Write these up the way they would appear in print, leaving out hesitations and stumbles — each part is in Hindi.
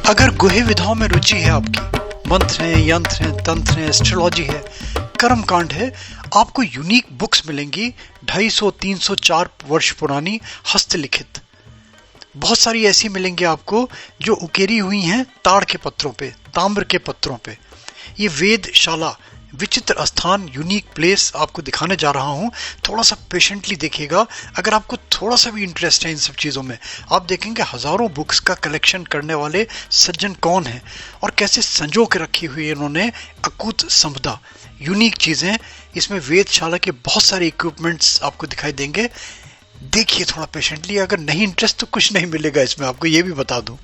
अगर गुहे विधाओं में रुचि है आपकी, मंत्र हैं, यंत्र हैं, तंत्र हैं, एस्ट्रोलॉजी है, कर्म कांड है, आपको यूनिक बुक्स मिलेंगी 250, 300, 4 वर्ष पुरानी हस्तलिखित। बहुत सारी ऐसी मिलेंगी आपको जो उकेरी हुई हैं ताड़ के पत्रों पे, ताम्र के पत्रों पे। ये वेदशाला विचित्र स्थान, यूनिक प्लेस आपको दिखाने जा रहा हूँ। थोड़ा सा पेशेंटली देखिएगा। अगर आपको थोड़ा सा भी इंटरेस्ट है इन सब चीज़ों में, आप देखेंगे हज़ारों बुक्स का कलेक्शन करने वाले सज्जन कौन हैं और कैसे संजो के रखी हुई इन्होंने अकूत संपदा, यूनिक चीज़ें। इसमें वेदशाला के बहुत सारे इक्विपमेंट्स आपको दिखाई देंगे। देखिए थोड़ा पेशेंटली। अगर नहीं इंटरेस्ट तो कुछ नहीं मिलेगा इसमें, आपको ये भी बता दूं।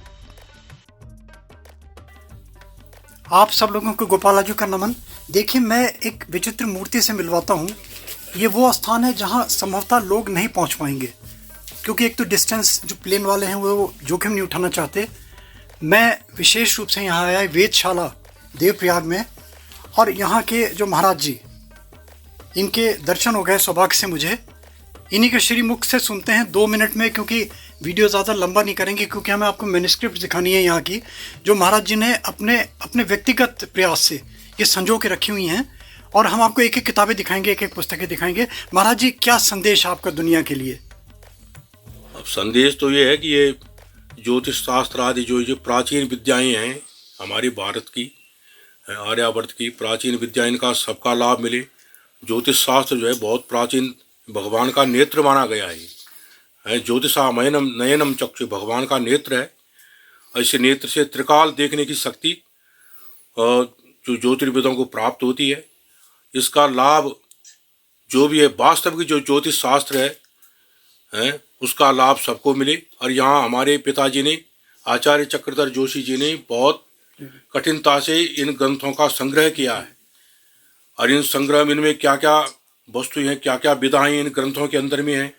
आप सब लोगों को गोपालाजी का नमन। देखिए, मैं एक विचित्र मूर्ति से मिलवाता हूँ। ये वो स्थान है जहाँ संभवतः लोग नहीं पहुँच पाएंगे, क्योंकि एक तो डिस्टेंस जो प्लेन वाले हैं वो जोखिम नहीं उठाना चाहते। मैं विशेष रूप से यहाँ आया वेदशाला देवप्रयाग में, और यहाँ के जो महाराज जी, इनके दर्शन हो गए सौभाग्य से मुझे। इन्हीं के श्रीमुख से सुनते हैं 2 मिनट में, क्योंकि वीडियो ज़्यादा लंबा नहीं करेंगे, क्योंकि हमें आपको मैन्युस्क्रिप्ट दिखानी है यहाँ की, जो महाराज जी ने अपने व्यक्तिगत प्रयास से ये संजो के रखी हुई हैं। और हम आपको एक एक किताबें दिखाएंगे, एक एक पुस्तकें दिखाएंगे। महाराज जी, क्या संदेश आपका दुनिया के लिए? अब संदेश तो ये है कि ये ज्योतिष शास्त्र आदि जो प्राचीन विद्याएं हैं हमारी भारत की, आर्यावर्त की प्राचीन विद्या, इनका सबका लाभ मिले। ज्योतिष शास्त्र जो है बहुत प्राचीन, भगवान का नेत्र माना गया है। ज्योतिषामयनम नयनम चक्षु, भगवान का नेत्र है। ऐसे नेत्र से त्रिकाल देखने की शक्ति जो ज्योतिर्विदों को प्राप्त होती है, इसका लाभ जो भी है वास्तविक जो ज्योतिष शास्त्र है उसका लाभ सबको मिले। और यहाँ हमारे पिताजी ने, आचार्य चक्रधर जोशी जी ने बहुत कठिनता से इन ग्रंथों का संग्रह किया है। और इन संग्रह इनमें क्या क्या वस्तु हैं, क्या क्या विधाएं इन ग्रंथों के अंदर में हैं,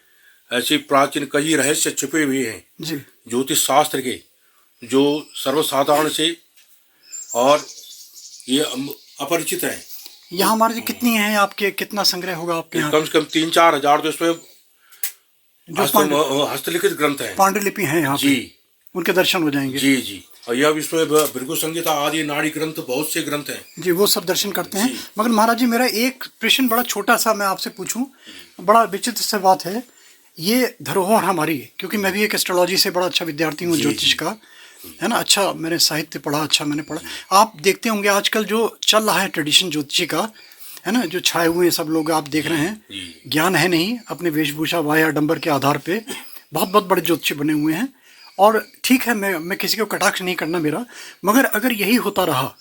ऐसी प्राचीन कई रहस्य छिपे हुए हैं ज्योतिष शास्त्र के, जो सर्वसाधारण से और ये अपरिचित हैं। यहाँ हमारे जी कितनी हैं आपके, कितना संग्रह होगा आपके यहाँ? कम से कम 3-4 हजार तो इसमें हस्तलिखित ग्रंथ हैं, पांडुलिपि हैं यहाँ जी, उनके दर्शन हो जाएंगे। जी जी। और यह इसमें भृगु संहिता आदि, नाड़ी ग्रंथ, बहुत से ग्रंथ हैं जी, वो सब दर्शन करते हैं। मगर महाराज जी, मेरा एक प्रश्न बड़ा छोटा सा मैं आपसे पूछूं, बड़ा विचित्र सा बात है। ये धरोहर हमारी, क्योंकि मैं भी एक एस्ट्रोलॉजी से बड़ा अच्छा विद्यार्थी हूँ, ज्योतिष का, है ना। अच्छा मैंने साहित्य पढ़ा, अच्छा मैंने पढ़ा। आप देखते होंगे आजकल जो चल रहा है ट्रेडिशन ज्योतिषी का, है ना, जो छाए हुए सब लोग आप देख रहे हैं, ज्ञान है नहीं, अपने वेशभूषा वाया डंबर के आधार पे बहुत बहुत बड़े ज्योतिषी बने हुए हैं। और ठीक है, मैं किसी को कटाक्ष नहीं करना मेरा, मगर अगर यही होता रहा,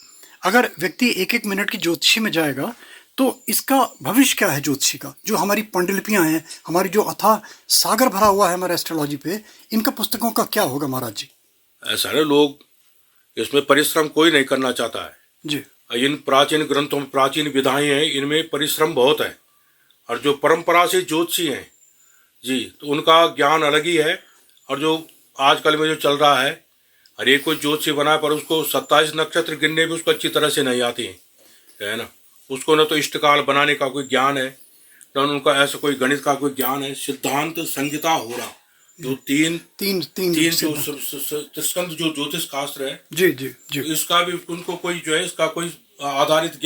अगर व्यक्ति 1-1 मिनट की ज्योतिषी में जाएगा, तो इसका भविष्य क्या है ज्योतिषी का? जो हमारी पांडुलिपियाँ हैं, हमारी जो अथाह सागर भरा हुआ है हमारे एस्ट्रोलॉजी पे, इनका पुस्तकों का क्या होगा महाराज जी? ऐसा है, लोग इसमें परिश्रम कोई नहीं करना चाहता है जी। इन प्राचीन ग्रंथों में प्राचीन विधाएं हैं, इनमें परिश्रम बहुत है। और जो परंपरा से ज्योतिषी हैं जी, तो उनका ज्ञान अलग ही है। और जो आजकल में जो चल रहा है, हर एक कोई ज्योतिषी बना है, पर उसको 27 नक्षत्र गिनने भी उसको अच्छी तरह से नहीं आती है ना। उसको न तो इष्टकाल बनाने का कोई ज्ञान है, न उनका ऐसा कोई गणित का कोई ज्ञान है। सिद्धांत, संहिता, होरा, जो तीन त्रिस्कंध जो ज्योतिष शास्त्र है जी जी जी, इसका भी उनको कोई जो है, इसका कोई आधारित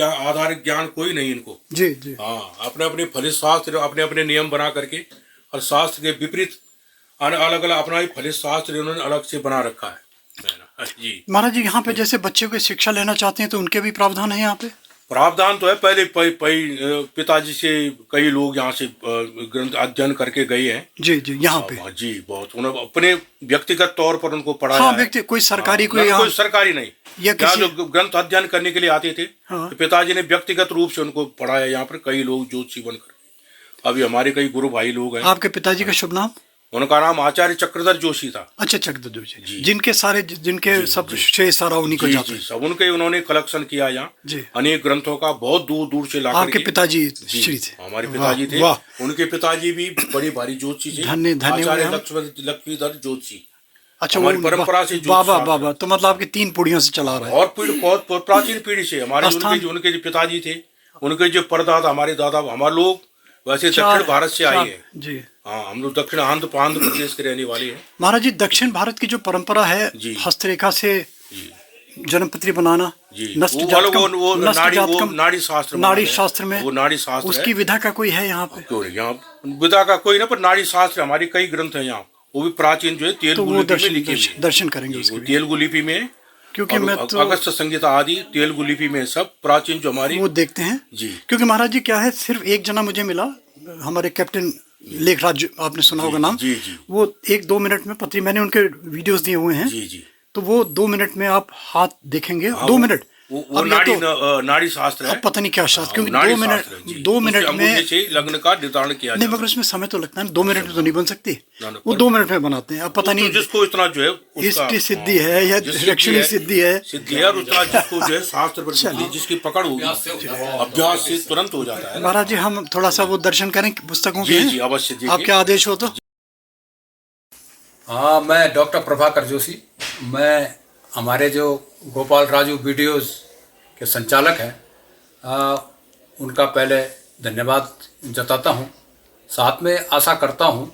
ज्ञान कोई नहीं इनको। जी जी, हाँ, अपने अपने फलित शास्त्र, अपने अपने नियम बना करके, और शास्त्र के विपरीत अलग अलग अपना ही फलित शास्त्र उन्होंने अलग से बना रखा है जी। महाराज जी, यहाँ पे जैसे बच्चे को शिक्षा लेना चाहते हैं तो उनके भी प्रावधान है यहाँ पे? प्रावधान तो है। पहले पिताजी से कई लोग यहाँ से ग्रंथ अध्ययन करके गए हैं जी जी, यहाँ पे जी। बहुत उन्होंने अपने व्यक्तिगत तौर पर उनको पढ़ाया। हाँ, व्यक्ति, कोई सरकारी कोई सरकारी नहीं, यहाँ जो ग्रंथ अध्ययन करने के लिए आते थे, हाँ। तो पिताजी ने व्यक्तिगत रूप से उनको पढ़ाया। यहाँ पर कई लोग ज्योतिषी बनकर, अभी हमारे कई गुरु भाई लोग हैं। आपके पिताजी का शुभ नाम? उनका नाम आचार्य चक्रधर जोशी था। अच्छा, चक्रधर जोशी, जिनके सब श्रेय सारा उन्हीं को जाता है। सब उनके उन्होंने कलेक्शन किया यहाँ अनेक ग्रंथों का, बहुत दूर दूर से लाकर। आपके पिताजी श्री थे? हमारे पिताजी थे। उनके पिताजी भी बड़े भारी ज्योतिषी थे, आचार्य लक्ष्मीधर जोशी। अच्छा, हमारी परंपरा से बाबा, तो मतलब आपकी 3 पीढ़ियों से चला रहा है। और बहुत प्राचीन पीढ़ी से हमारे उनके जो पिताजी थे, उनके जो परदादा, हमारे दादा, हमारे लोग वैसे दक्षिण भारत से आए हैं जी। हाँ, हम लोग दक्षिण आंध्र प्रदेश के रहने वाले हैं। महाराज जी, दक्षिण भारत की जो परंपरा है हस्तरेखा से जन्मपत्री बनाना, जी नष्ट वो जातकम, वो नष्ट नाड़ी वो जातकम, नाड़ी शास्त्र नाड़ी शास्त्र में वो नाड़ी शास्त्र उसकी है। विधा का कोई है यहाँ पे? क्यों नहीं, यहाँ विधा का कोई ना, पर नाड़ी शास्त्र हमारी कई ग्रंथ है यहाँ, वो भी प्राचीन जो है तो तेलुगु वो लिपि में लिखी हुई है। दर्शन करेंगे वो उसके भी। तेलुगु लिपि में है, क्योंकि और मैं तो अगस्त संहिता आदि तेलुगु लिपि में सब प्राचीन जो हमारी वो देखते हैं जी। क्योंकि महाराज जी क्या है, सिर्फ एक जना मुझे मिला, हमारे कैप्टन लेखराज, आपने सुना होगा नाम, जी जी वो 1-2 मिनट में पत्री, मैंने उनके वीडियोस दिए हुए हैं, जी जी तो वो 2 मिनट में आप हाथ देखेंगे। हाँ, 2 मिनट वो अब या नाड़ी तो नाड़ी शास्त्र है। अब पता नहीं क्या शास्त्र, क्योंकि नाड़ी 2 मिनट शास्त्र है, जी। 2 उससे मिनट में अंगूठे से लग्न का निर्धारण किया नहीं, जाता मगर उसमें समय तो लगता है ना, 2 मिनट में तो नहीं बन सकती, ना, ना, वो 2 मिनट में बनाते हैं। अब पता है। नहीं तो जिसको इतना जो है उसका इष्ट सिद्धि है या दक्षिणी सिद्धि है, सिद्धि है, और उतना जिसको जो है शास्त्र पर जिसकी पकड़ होगी, अभ्यास से तुरंत हो जाता है। महाराज जी हम थोड़ा सा वो दर्शन करें पुस्तकों जी के, जी अवश्य जी। आपके आदेश हो तो। हाँ, मैं डॉक्टर प्रभाकर जोशी, मैं हमारे जो गोपाल राजू वीडियोस के संचालक हैं, उनका पहले धन्यवाद जताता हूँ। साथ में आशा करता हूँ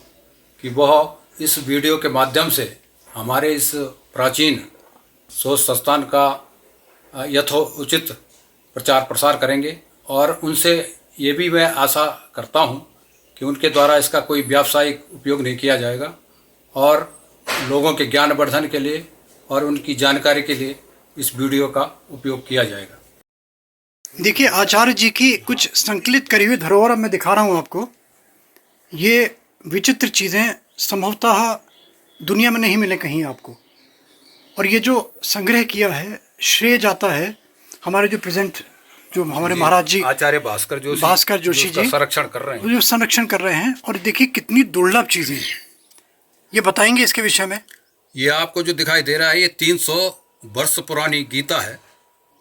कि वह इस वीडियो के माध्यम से हमारे इस प्राचीन शोध संस्थान का यथोचित प्रचार प्रसार करेंगे, और उनसे ये भी मैं आशा करता हूँ कि उनके द्वारा इसका कोई व्यावसायिक उपयोग नहीं किया जाएगा, और लोगों के ज्ञान वर्धन के लिए और उनकी जानकारी के लिए इस वीडियो का उपयोग किया जाएगा। देखिए आचार्य जी की कुछ संकलित करी हुई धरोहर मैं दिखा रहा हूँ आपको। ये विचित्र चीज़ें संभवतः दुनिया में नहीं मिले कहीं आपको, और ये जो संग्रह किया है श्रेय जाता है हमारे जो प्रेजेंट जो हमारे महाराज जी आचार्य भास्कर जोशी जी संरक्षण कर रहे हैं, जो संरक्षण कर रहे हैं। और देखिए कितनी दुर्लभ चीज़ें हैं, ये बताएंगे इसके विषय में। ये आपको जो दिखाई दे रहा है, ये 300 वर्ष पुरानी गीता है,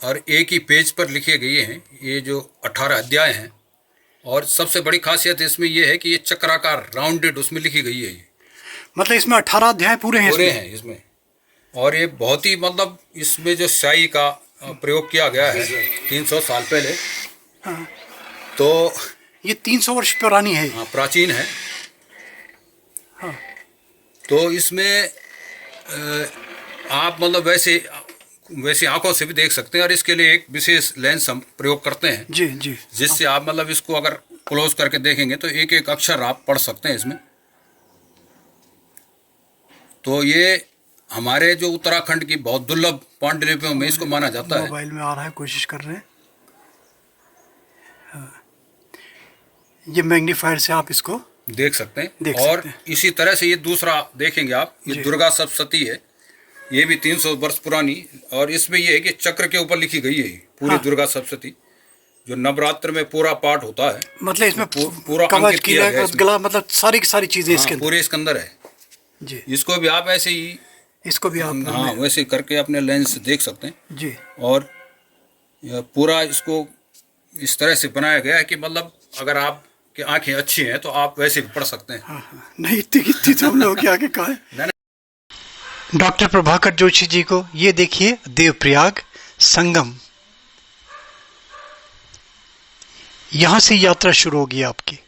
और एक ही पेज पर लिखे गए हैं। ये जो 18 अध्याय हैं, और सबसे बड़ी खासियत इसमें ये है कि ये चक्राकार राउंडेड उसमें लिखी गई है। मतलब इसमें 18 अध्याय पूरे हैं इसमें। और ये बहुत ही मतलब इसमें जो स्याही का प्रयोग किया गया है 300 साल पहले। हाँ। तो ये 300 वर्ष पुरानी है। हाँ, प्राचीन है। हाँ। तो इसमें आप मतलब वैसे आंखों से भी देख सकते हैं, और इसके लिए एक विशेष लेंस हम प्रयोग करते हैं जी जी, जिससे आप मतलब इसको अगर क्लोज करके देखेंगे तो एक एक अक्षर आप पढ़ सकते हैं इसमें। तो ये हमारे जो उत्तराखंड की बहुत दुर्लभ पांडुलिपियों में इसको माना जाता है। मोबाइल में आ रहा है, कोशिश कर रहे हैं। हाँ। ये मैग्नीफायर से आप इसको देख सकते हैं। देख और सकते हैं। इसी तरह से ये दूसरा देखेंगे आप, ये दुर्गा सप्तशती है, ये भी 300 वर्ष पुरानी, और इसमें ये है कि चक्र के ऊपर लिखी गई है पूरी। हाँ। दुर्गा सप्तशती जो नवरात्र में पूरा पाठ होता है, मतलब इसमें पूरा कवच की गला, मतलब सारी की सारी चीजें इसके अंदर पूरे इसके अंदर है जी। इसको भी आप ऐसे ही, इसको भी आप हाँ, वैसे करके अपने लेंस से देख सकते हैं जी। और पूरा इसको इस तरह से बनाया गया है कि मतलब अगर आप की आंखें अच्छी हैं तो आप वैसे भी पढ़ सकते हैं। हाँ हाँ। नहीं इतनी तो हम लोग के आगे कहा है। डॉक्टर प्रभाकर जोशी जी को ये देखिए, देवप्रयाग संगम, यहां से यात्रा शुरू होगी आपकी।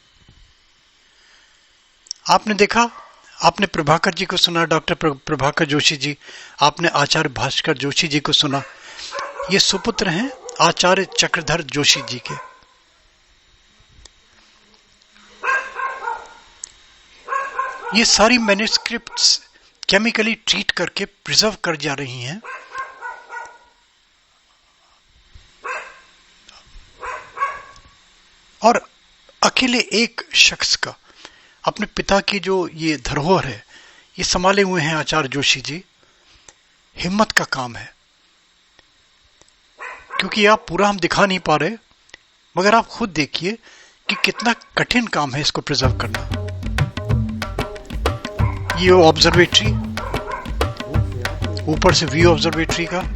आपने देखा, आपने प्रभाकर जी को सुना, डॉक्टर प्रभाकर जोशी जी, आपने आचार्य भास्कर जोशी जी को सुना। ये सुपुत्र हैं आचार्य चक्रधर जोशी जी के। ये सारी मैन्युस्क्रिप्ट्स केमिकली ट्रीट करके प्रिजर्व कर जा रही हैं। और अकेले एक शख्स का, अपने पिता की जो ये धरोहर है, ये संभाले हुए हैं आचार्य जोशी जी। हिम्मत का काम है, क्योंकि आप पूरा हम दिखा नहीं पा रहे, मगर आप खुद देखिए कि कितना कठिन काम है इसको प्रिजर्व करना। ये ऑब्जर्वेटरी, ऊपर से व्यू ऑब्जर्वेटरी का।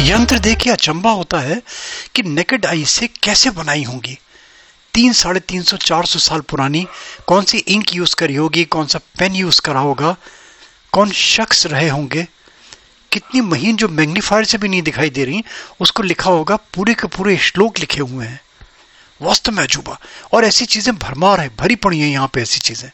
यंत्र देख के अचंभा होता है कि नेकेड आई से कैसे बनाई होंगी। 300, 400 साल पुरानी। कौन सी इंक यूज करी होगी, कौन सा पेन यूज करा होगा, कौन शख्स रहे होंगे, कितनी महीन जो मैग्नीफायर से भी नहीं दिखाई दे रही उसको लिखा होगा, पूरे के पूरे श्लोक लिखे हुए हैं। वास्तव में अजूबा। और ऐसी चीजें भरमार है, भरी पड़ी है यहाँ पे ऐसी चीजें।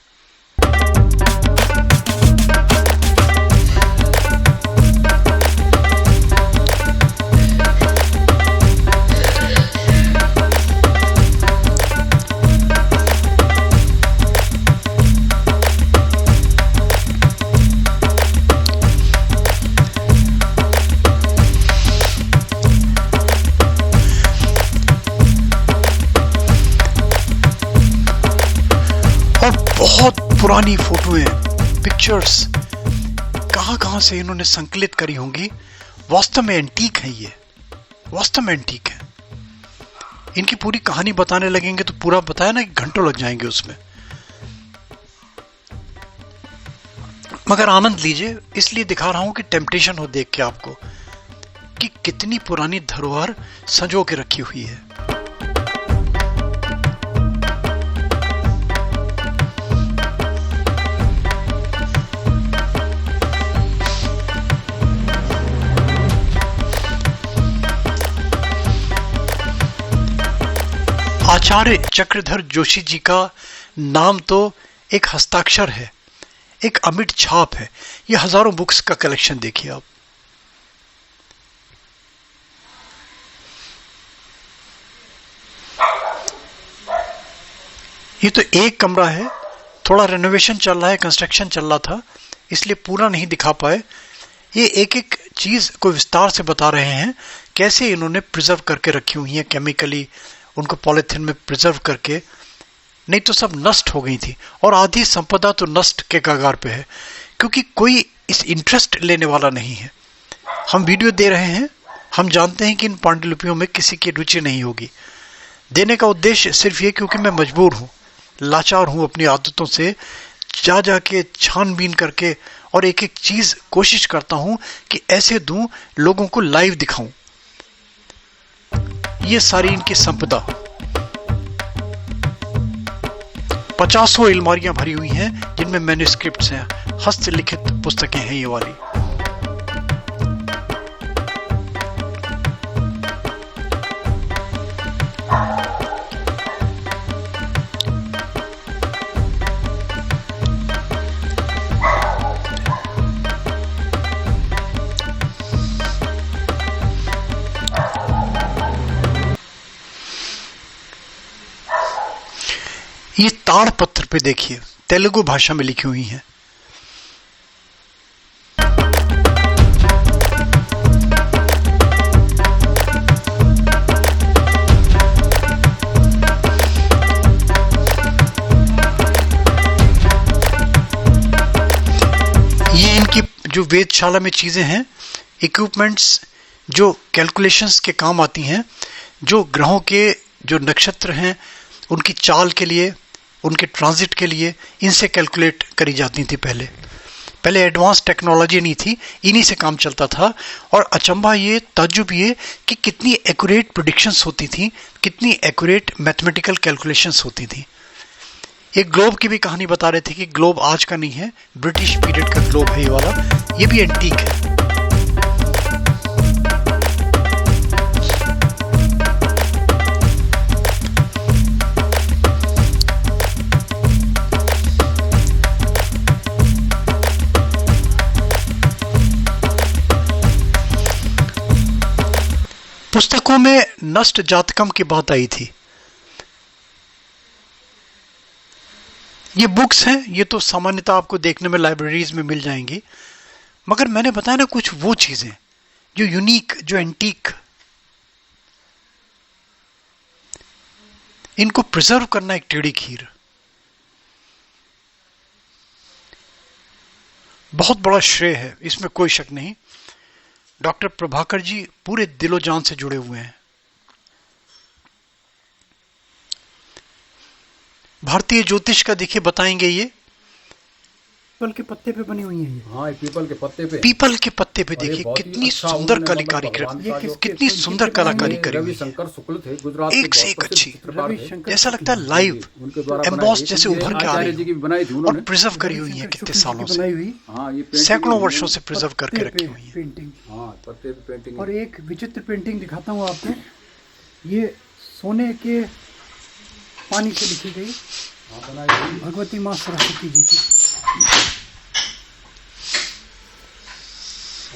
बहुत पुरानी फोटोएं, पिक्चर्स कहां से इन्होंने संकलित करी होंगी। वास्तव में एंटीक है ये, वास्तव में एंटीक है। इनकी पूरी कहानी बताने लगेंगे तो पूरा बताया ना कि घंटों लग जाएंगे उसमें। मगर आनंद लीजिए, इसलिए दिखा रहा हूं कि टेम्पटेशन हो देख के आपको कि कितनी पुरानी धरोहर संजो के रखी हुई है। आचार्य चक्रधर जोशी जी का नाम तो एक हस्ताक्षर है, एक अमिट छाप है। ये हजारों बुक्स का कलेक्शन देखिए आप। ये तो एक कमरा है, थोड़ा रेनोवेशन चल रहा है, कंस्ट्रक्शन चल रहा था, इसलिए पूरा नहीं दिखा पाए। ये एक एक चीज को विस्तार से बता रहे हैं, कैसे इन्होंने प्रिजर्व करके रखी हुई है, केमिकली उनको पॉलिथीन में प्रिजर्व करके, नहीं तो सब नष्ट हो गई थी। और आधी संपदा तो नष्ट के कगार पे है, क्योंकि कोई इस इंटरेस्ट लेने वाला नहीं है। हम वीडियो दे रहे हैं, हम जानते हैं कि इन पांडुलिपियों में किसी की रुचि नहीं होगी। देने का उद्देश्य सिर्फ ये क्योंकि मैं मजबूर हूं, लाचार हूं अपनी आदतों से, जाके छानबीन करके और एक एक चीज कोशिश करता हूं कि ऐसे दूं, लोगों को लाइव दिखाऊं। ये सारी इनकी संपदा, 50 अलमारियां भरी हुई हैं जिनमें मैन्युस्क्रिप्ट्स हैं, हस्तलिखित पुस्तकें हैं ये वाली। ये ताड़ पत्थर पे देखिए, तेलुगु भाषा में लिखी हुई हैं। ये इनकी जो वेदशाला में चीजें हैं, इक्विपमेंट्स जो कैलकुलेशंस के काम आती हैं, जो ग्रहों के जो नक्षत्र हैं उनकी चाल के लिए, उनके ट्रांजिट के लिए, इनसे कैलकुलेट करी जाती थी। पहले एडवांस टेक्नोलॉजी नहीं थी, इन्हीं से काम चलता था। और अचंभा ये, ताज्जुब ये कि कितनी एक्यूरेट प्रेडिक्शंस होती थी, कितनी एक्यूरेट मैथमेटिकल कैलकुलेशंस होती थी। एक ग्लोब की भी कहानी बता रहे थे कि ग्लोब आज का नहीं है, ब्रिटिश पीरियड का ग्लोब है ये वाला, ये भी एंटीक है। पुस्तकों में नष्ट जातकम की बात आई थी। ये बुक्स हैं, ये तो सामान्यतः आपको देखने में लाइब्रेरीज में मिल जाएंगी, मगर मैंने बताया ना कुछ वो चीजें जो यूनिक, जो एंटीक, इनको प्रिजर्व करना एक टेढ़ी खीर। बहुत बड़ा श्रेय है, इसमें कोई शक नहीं। डॉक्टर प्रभाकर जी पूरे दिलो जान से जुड़े हुए हैं। भारतीय ज्योतिष का देखिए बताएंगे ये पीपल के पत्ते पे बनी हुई है ये। हाँ, ये पीपल के पत्ते पे। पीपल के पत्ते पे और ये देखिए बहुत ही कितनी अच्छा सुंदर उन्होंने कलाकारी मतलब भगवान का जो- कितनी सुंदर कलाकारी करी हुई है। रविशंकर शुक्ल थे, गुजरात एक के से बहुत एक प्रसिद्ध अच्छी। चित्रकार थे। रविशंकर जैसा लगता है शुक्ल लाइव उनके द्वारा एम्बॉस बनाई जैसे गई। ये उभर के आ आचार्य रही जी की है बनाई थी और उन्होंने। प्रिजर्व करी हुई है रविशंकर कितने शुक्ल जी सालों की से, बनाई हुई हाँ, ये पेंटिंग सैकड़ों उन्होंने- वर्षों से प्रिजर्व करके पत्ते रखी पे हुई है। पेंटिंग। हाँ, पत्ते पे पेंटिंग। और एक विचित्र पेंटिंग दिखाता हूँ आपको, ये सोने के पानी से लिखी गई हाँ, बनाई थी। भगवती माँ सरस्वती जी की।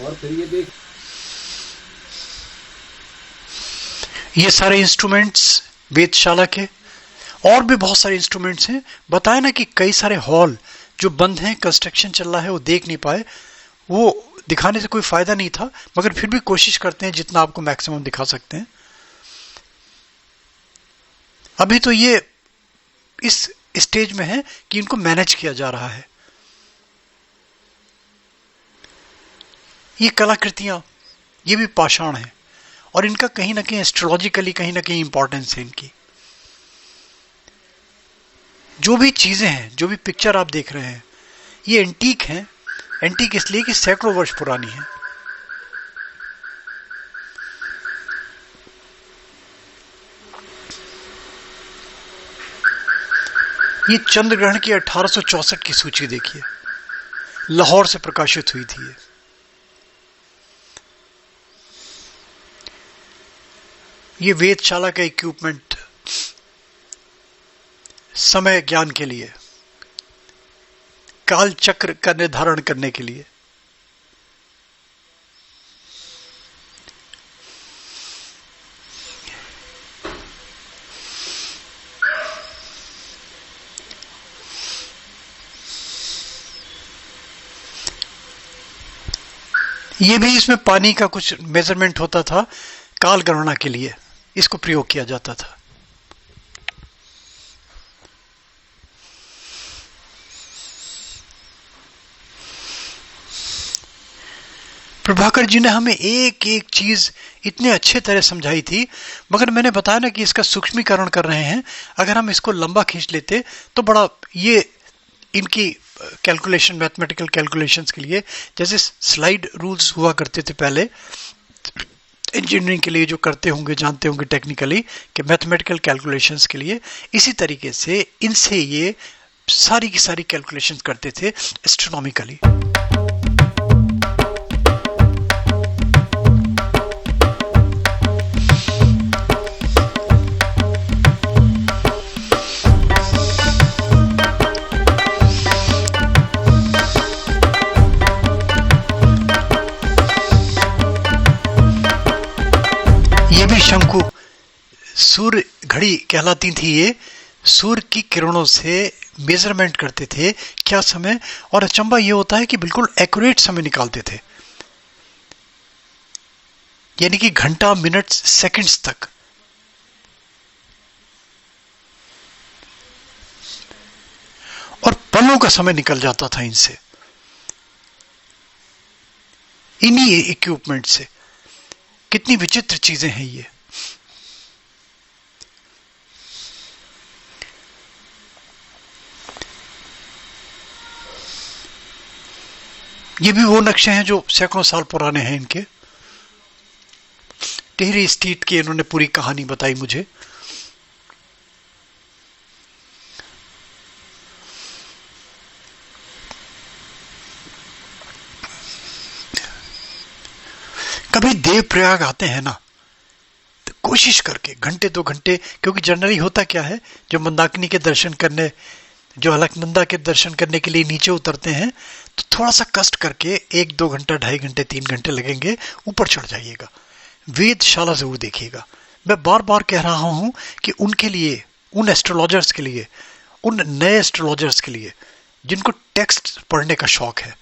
और फिर ये देख, ये सारे इंस्ट्रूमेंट्स वेदशाला के और भी बहुत सारे इंस्ट्रूमेंट्स हैं। बताया ना कि कई सारे हॉल जो बंद हैं, कंस्ट्रक्शन चल रहा है, वो देख नहीं पाए, वो दिखाने से कोई फायदा नहीं था, मगर फिर भी कोशिश करते हैं जितना आपको मैक्सिमम दिखा सकते हैं। अभी तो ये इस स्टेज में है कि इनको मैनेज किया जा रहा है। ये कलाकृतियां, ये भी पाषाण है और इनका कहीं ना कहीं एस्ट्रोलॉजिकली कहीं ना कहीं इंपॉर्टेंस है इनकी। जो भी चीजें हैं, जो भी पिक्चर आप देख रहे हैं, ये एंटीक हैं। एंटीक इसलिए कि सैकड़ों वर्ष पुरानी है। ये चंद्र ग्रहण की 1864 की सूची देखिए, लाहौर से प्रकाशित हुई थी। ये वेदशाला का इक्विपमेंट समय ज्ञान के लिए, काल चक्र का निर्धारण करने के लिए। ये भी इसमें पानी का कुछ मेजरमेंट होता था, काल गणना के लिए इसको प्रयोग किया जाता था। प्रभाकर जी ने हमें एक एक चीज इतने अच्छे तरह समझाई थी, मगर मैंने बताया ना कि इसका सूक्ष्मीकरण कर रहे हैं। अगर हम इसको लंबा खींच लेते तो बड़ा, ये इनकी कैलकुलेशन, मैथमेटिकल कैलकुलेशंस के लिए जैसे स्लाइड रूल्स हुआ करते थे पहले इंजीनियरिंग के लिए, जो करते होंगे जानते होंगे टेक्निकली कि मैथमेटिकल कैलकुलेशंस के लिए, इसी तरीके से इनसे ये सारी की सारी कैलकुलेशंस करते थे एस्ट्रोनॉमिकली। शंकु सूर्य घड़ी कहलाती थी। ये सूर्य की किरणों से मेजरमेंट करते थे क्या समय, और अचंबा ये होता है कि बिल्कुल एक्यूरेट समय निकालते थे, यानी कि घंटा, मिनट, सेकंड्स तक। और पलों का समय निकल जाता था इनसे, इन्हीं इक्विपमेंट से। कितनी विचित्र चीजें हैं ये। ये भी वो नक्शे हैं जो सैकड़ों साल पुराने हैं इनके। टिहरी स्ट्रीट की इन्होंने पूरी कहानी बताई मुझे। कभी देवप्रयाग आते हैं ना, तो कोशिश करके घंटे 2 घंटे, क्योंकि जनरली होता क्या है, जो मंदाकिनी के दर्शन करने, जो अलकनंदा के दर्शन करने के लिए नीचे उतरते हैं, तो थोड़ा सा कष्ट करके 1-2 घंटा, 2.5 घंटे, 3 घंटे लगेंगे, ऊपर चढ़ जाइएगा, वेदशाला जरूर देखिएगा। मैं बार बार कह रहा हूं कि उनके लिए, उन एस्ट्रोलॉजर्स के लिए, उन नए एस्ट्रोलॉजर्स के लिए जिनको टेक्स्ट पढ़ने का शौक है,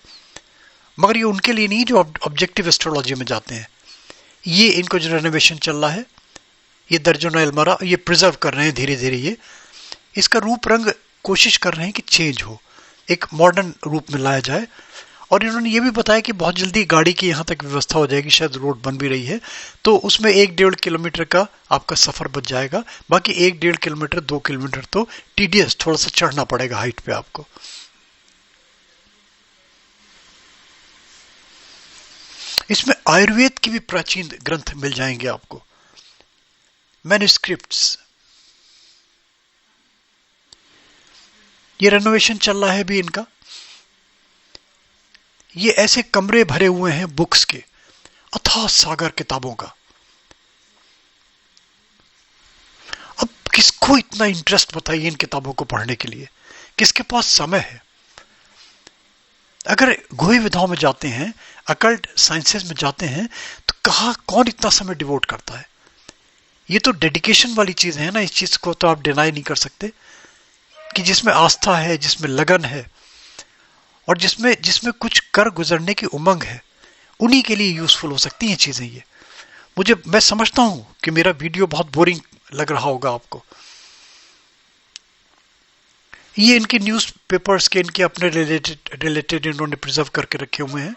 मगर ये उनके लिए नहीं जो ऑब्जेक्टिव एस्ट्रोलॉजी में जाते हैं। ये इनको जो रेनोवेशन चल रहा है, ये दर्जनों अलमारा ये प्रिजर्व कर रहे हैं धीरे धीरे, ये इसका रूप रंग कोशिश कर रहे हैं कि चेंज हो, एक मॉडर्न रूप में लाया जाए। और इन्होंने ये भी बताया कि बहुत जल्दी गाड़ी की यहाँ तक व्यवस्था हो जाएगी, शायद रोड बन भी रही है, तो उसमें 1-1.5 किलोमीटर का आपका सफर बच जाएगा। बाकी 1-1.5 किलोमीटर, 2 किलोमीटर तो टीडीएस, थोड़ा सा चढ़ना पड़ेगा हाइट पे आपको। इसमें आयुर्वेद की भी प्राचीन ग्रंथ मिल जाएंगे आपको, मैन्युस्क्रिप्ट्स। ये रेनोवेशन चल रहा है भी इनका। ये ऐसे कमरे भरे हुए हैं बुक्स के, अथाह सागर किताबों का। अब किसको इतना इंटरेस्ट बताइए इन किताबों को पढ़ने के लिए, किसके पास समय है? अगर गुह्य विधाओं में जाते हैं, अकल्ट साइंसेस में जाते हैं, तो कौन इतना समय डिवोट करता है? ये तो डेडिकेशन वाली चीज है ना, इस चीज को तो आप डिनाई नहीं कर सकते कि जिसमें आस्था है, जिसमें लगन है और जिसमें कुछ कर गुजरने की उमंग है, उन्हीं के लिए यूजफुल हो सकती हैं चीजें ये। मैं समझता हूं कि मेरा वीडियो बहुत बोरिंग लग रहा होगा आपको। ये इनके न्यूज़पेपर्स के, इनके अपने रिलेटेड इन्होंने प्रिजर्व करके रखे हुए हैं।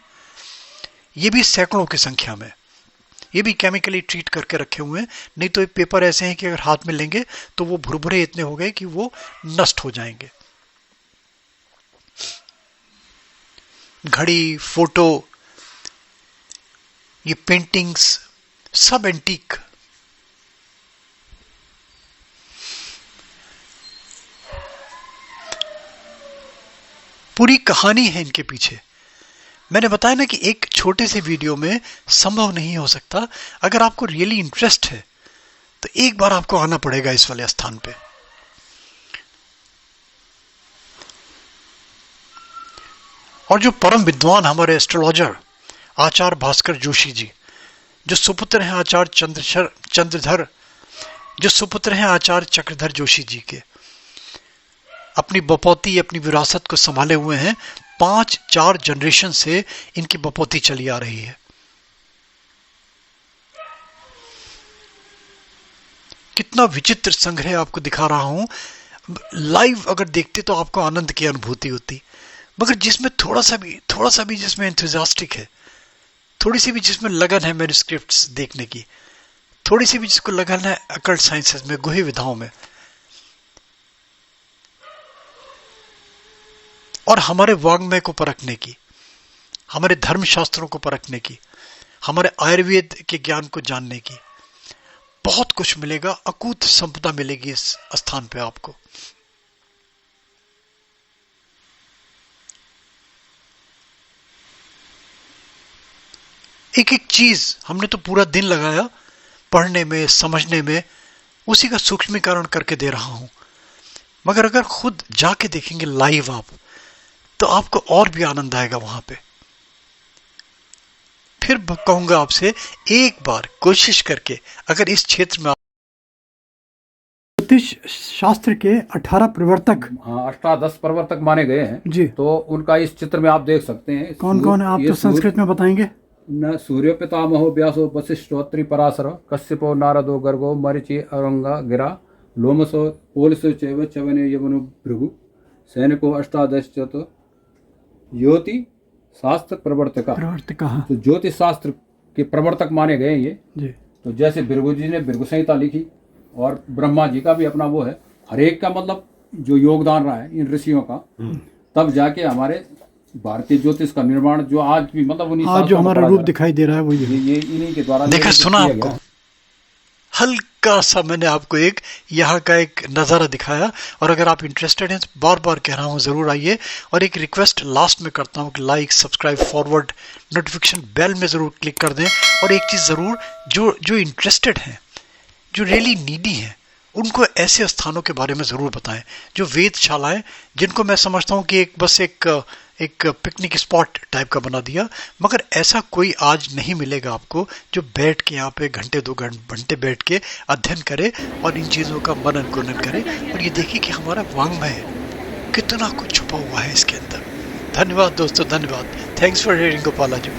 ये भी सैकड़ों की संख्या में, ये भी केमिकली ट्रीट करके रखे हुए हैं। नहीं तो ये पेपर ऐसे हैं कि अगर हाथ में लेंगे तो वो भुरभुरे इतने हो गए कि वो नष्ट हो जाएंगे। घड़ी, फोटो, ये पेंटिंग्स सब एंटीक। पूरी कहानी है इनके पीछे। मैंने बताया ना कि एक छोटे से वीडियो में संभव नहीं हो सकता। अगर आपको रियली इंटरेस्ट है तो एक बार आपको आना पड़ेगा इस वाले स्थान पे। और जो परम विद्वान हमारे एस्ट्रोलॉजर आचार्य भास्कर जोशी जी, जो सुपुत्र हैं आचार्य चक्रधर जोशी जी के, अपनी बपौती, अपनी विरासत को संभाले हुए हैं। 5-4 जनरेशन से इनकी बपौती चली आ रही है। कितना विचित्र संग्रह आपको दिखा रहा हूं। लाइव अगर देखते तो आपको आनंद की अनुभूति होती, मगर जिसमें थोड़ा सा भी जिसमें एंथुसियास्टिक है, थोड़ी सी भी जिसमें लगन है मैन्युस्क्रिप्ट्स देखने की, थोड़ी सी भी जिसको लगन है अकल्ट साइंसेस में, गुह्य विधाओं में, और हमारे वाङ्मय को परखने की, हमारे धर्मशास्त्रों को परखने की, हमारे आयुर्वेद के ज्ञान को जानने की, बहुत कुछ मिलेगा। अकूत संपदा मिलेगी इस स्थान पे आपको। एक एक चीज हमने तो पूरा दिन लगाया पढ़ने में, समझने में, उसी का सूक्ष्मीकरण करके दे रहा हूं। मगर अगर खुद जाके देखेंगे लाइव आप, तो आपको और भी आनंद आएगा वहां पे। फिर कहूंगा आपसे, एक बार कोशिश करके अगर इस क्षेत्र में ज्योतिष शास्त्र के 18 प्रवर्तक, हाँ, अष्टादश प्रवर्तक माने गए हैं जी, तो उनका इस चित्र में आप देख सकते हैं। कौन कौन है? आप तो संस्कृत में बताएंगे। न सूर्य पितामहो व्यासो वशिष्ठो अत्रि पराशर कश्यपो नारदो गर्गो मरीचि अरंगा गिरा लोमसो पोलसो चैव च्यवने यवनो भृगु सैनिको अष्टादश ज्योति शास्त्र प्रवर्तक। तो ज्योतिष शास्त्र के प्रवर्तक माने गए ये जी। तो जैसे भृगु जी ने भृगु संहिता लिखी, और ब्रह्मा जी का भी अपना वो है, हर एक का मतलब जो योगदान रहा है इन ऋषियों का, तब जाके हमारे भारतीय ज्योतिष का निर्माण जो आज भी मतलब आज जो हमारा रूप दिखाई दे रहा है वो ये इन्हीं के द्वारा देखा, सुना आपको। हल्का सा मैंने आपको यहाँ का एक नज़ारा दिखाया। और अगर आप इंटरेस्टेड हैं तो बार बार कह रहा हूँ ज़रूर आइए। और एक रिक्वेस्ट लास्ट में करता हूँ कि like, subscribe, forward, notification bell में ज़रूर क्लिक कर दें। और एक चीज़ ज़रूर, जो इंटरेस्टेड हैं, जो रियली नीडी हैं, उनको ऐसे स्थानों के बारे में ज़रूर बताएं, जो वेदशालाएं, जिनको मैं समझता हूँ कि बस एक पिकनिक स्पॉट टाइप का बना दिया। मगर ऐसा कोई आज नहीं मिलेगा आपको जो बैठ के यहाँ पे घंटे 2 घंटे बैठ के अध्ययन करे और इन चीज़ों का मनन गुणन करे। और ये देखिए कि हमारा वाङ्मय कितना कुछ छुपा हुआ है इसके अंदर। धन्यवाद दोस्तों, धन्यवाद। Thanks for hearing Gopala ji.